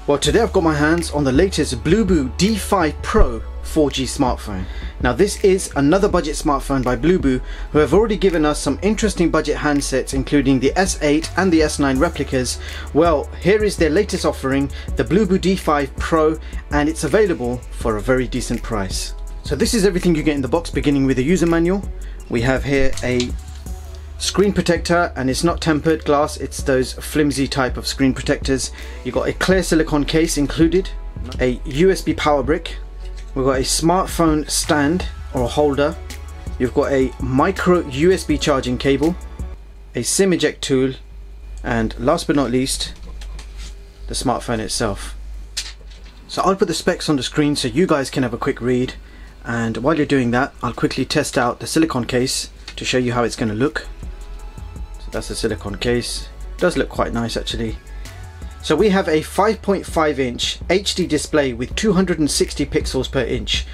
Well, today I've got my hands on the latest BLUBOO D5 Pro 4G smartphone. Now this is another budget smartphone by BLUBOO, who have already given us some interesting budget handsets, including the S8 and the S9 replicas. Well, here is their latest offering, the BLUBOO D5 Pro, and it's available for a very decent price. So this is everything you get in the box, beginning with a user manual. We have here a screen protector, and it's not tempered glass, it's those flimsy type of screen protectors. You've got a clear silicone case included, a USB power brick, we've got a smartphone stand or holder, you've got a micro USB charging cable, a SIM eject tool, and last but not least, the smartphone itself. So I'll put the specs on the screen so you guys can have a quick read, and while you're doing that, I'll quickly test out the silicone case to show you how it's going to look. That's the silicone case. It does look quite nice actually. So we have a 5.5 inch HD display with 260 pixels per inch.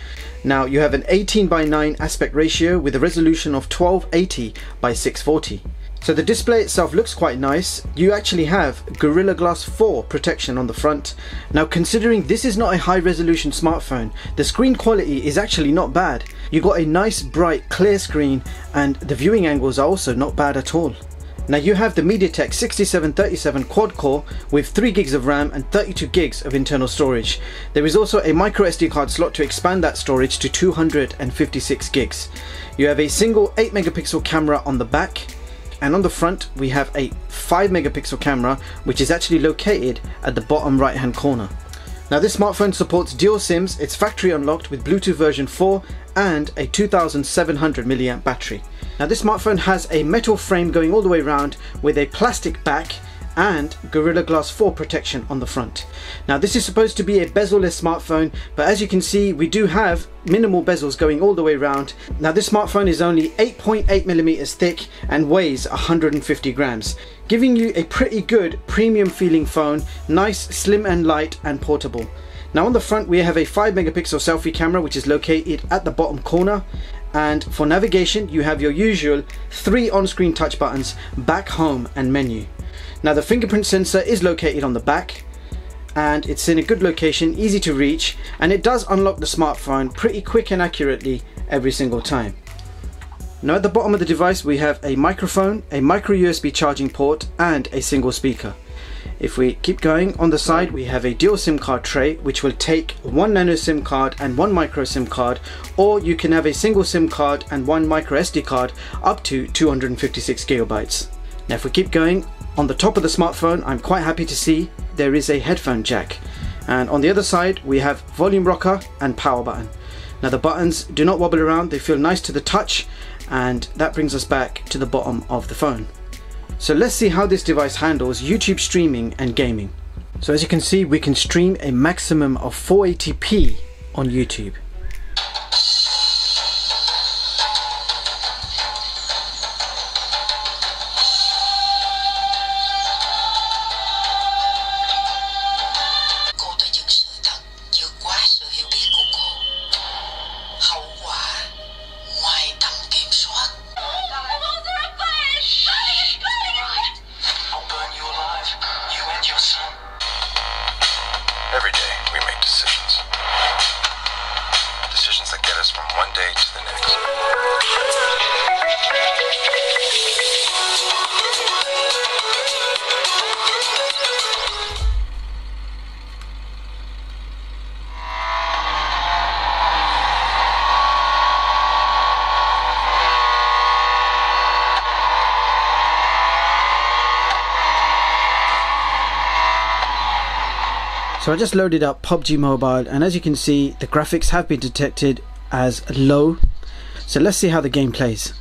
Now you have an 18:9 aspect ratio with a resolution of 1280 by 640. So the display itself looks quite nice. You actually have Gorilla Glass 4 protection on the front. Now considering this is not a high resolution smartphone, the screen quality is actually not bad. You got a nice bright clear screen, and the viewing angles are also not bad at all. Now you have the Mediatek 6737 quad core with 3 gigs of RAM and 32 gigs of internal storage. There is also a microSD card slot to expand that storage to 256 gigs. You have a single 8 megapixel camera on the back, and on the front we have a 5 megapixel camera, which is actually located at the bottom right hand corner. Now this smartphone supports dual SIMs, it's factory unlocked with Bluetooth version 4 and a 2700 mAh battery. Now this smartphone has a metal frame going all the way around with a plastic back and Gorilla Glass 4 protection on the front. Now this is supposed to be a bezel-less smartphone, but as you can see we do have minimal bezels going all the way around. Now this smartphone is only 8.8mm thick and weighs 150 grams, giving you a pretty good premium feeling phone, nice, slim and light and portable. Now on the front we have a 5 megapixel selfie camera, which is located at the bottom corner, and for navigation you have your usual 3 on-screen touch buttons, back, home and menu. Now the fingerprint sensor is located on the back, and it's in a good location, easy to reach, and it does unlock the smartphone pretty quick and accurately every single time. Now at the bottom of the device we have a microphone, a micro USB charging port and a single speaker. If we keep going, on the side we have a dual SIM card tray, which will take 1 nano SIM card and 1 micro SIM card, or you can have a single SIM card and 1 micro SD card up to 256 gigabytes. Now if we keep going, on the top of the smartphone I'm quite happy to see there is a headphone jack, and on the other side we have volume rocker and power button. Now the buttons do not wobble around, they feel nice to the touch, and that brings us back to the bottom of the phone. So let's see how this device handles YouTube streaming and gaming. So as you can see, we can stream a maximum of 480p on YouTube. Every day we make decisions. Decisions that get us from one day to the next. So I just loaded up PUBG Mobile, and as you can see the graphics have been detected as low. So let's see how the game plays.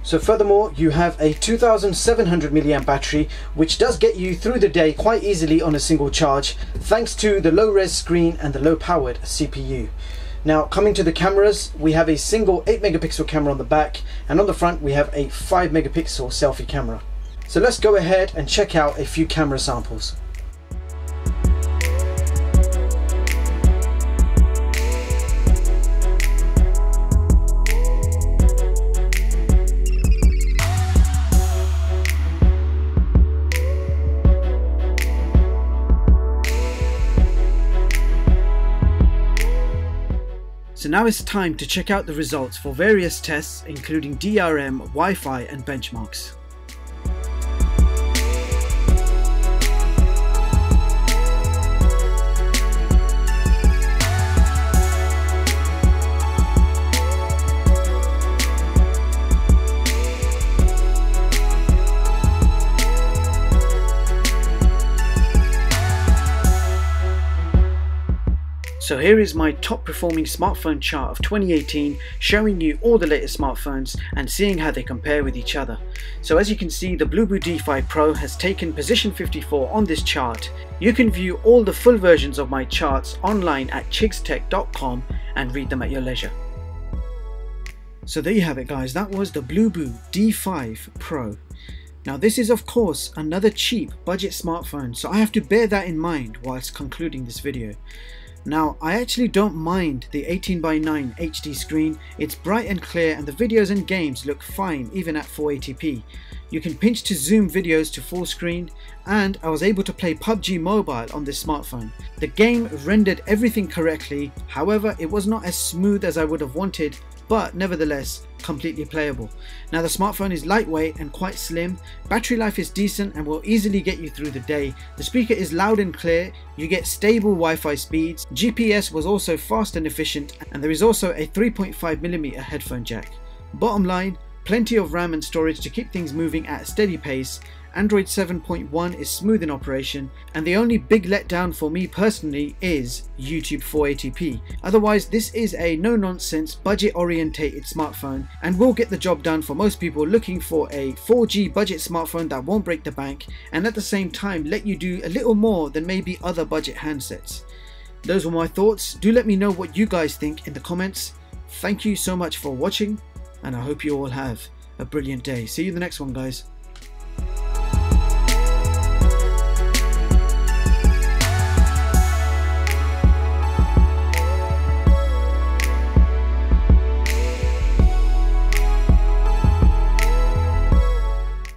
So furthermore, you have a 2700 milliamp battery, which does get you through the day quite easily on a single charge, thanks to the low res screen and the low powered CPU. Now coming to the cameras, we have a single 8 megapixel camera on the back, and on the front we have a 5 megapixel selfie camera. So let's go ahead and check out a few camera samples. So now it's time to check out the results for various tests, including DRM, Wi-Fi and benchmarks. So here is my top performing smartphone chart of 2018, showing you all the latest smartphones and seeing how they compare with each other. So as you can see, the BLUBOO D5 Pro has taken position 54 on this chart. You can view all the full versions of my charts online at chigstech.com and read them at your leisure. So there you have it guys, that was the BLUBOO D5 Pro. Now this is of course another cheap budget smartphone, so I have to bear that in mind whilst concluding this video. Now I actually don't mind the 18:9 HD screen, it's bright and clear and the videos and games look fine even at 480p. You can pinch to zoom videos to full screen, and I was able to play PUBG Mobile on this smartphone. The game rendered everything correctly, however it was not as smooth as I would have wanted, but nevertheless completely playable. Now the smartphone is lightweight and quite slim, battery life is decent and will easily get you through the day. The speaker is loud and clear, you get stable Wi-Fi speeds, GPS was also fast and efficient, and there is also a 3.5mm headphone jack. Bottom line, plenty of RAM and storage to keep things moving at a steady pace. Android 7.1 is smooth in operation, and the only big letdown for me personally is YouTube 480p. Otherwise this is a no-nonsense budget orientated smartphone and will get the job done for most people looking for a 4G budget smartphone that won't break the bank and at the same time let you do a little more than maybe other budget handsets. Those were my thoughts. Do let me know what you guys think in the comments. Thank you so much for watching, and I hope you all have a brilliant day. See you in the next one guys.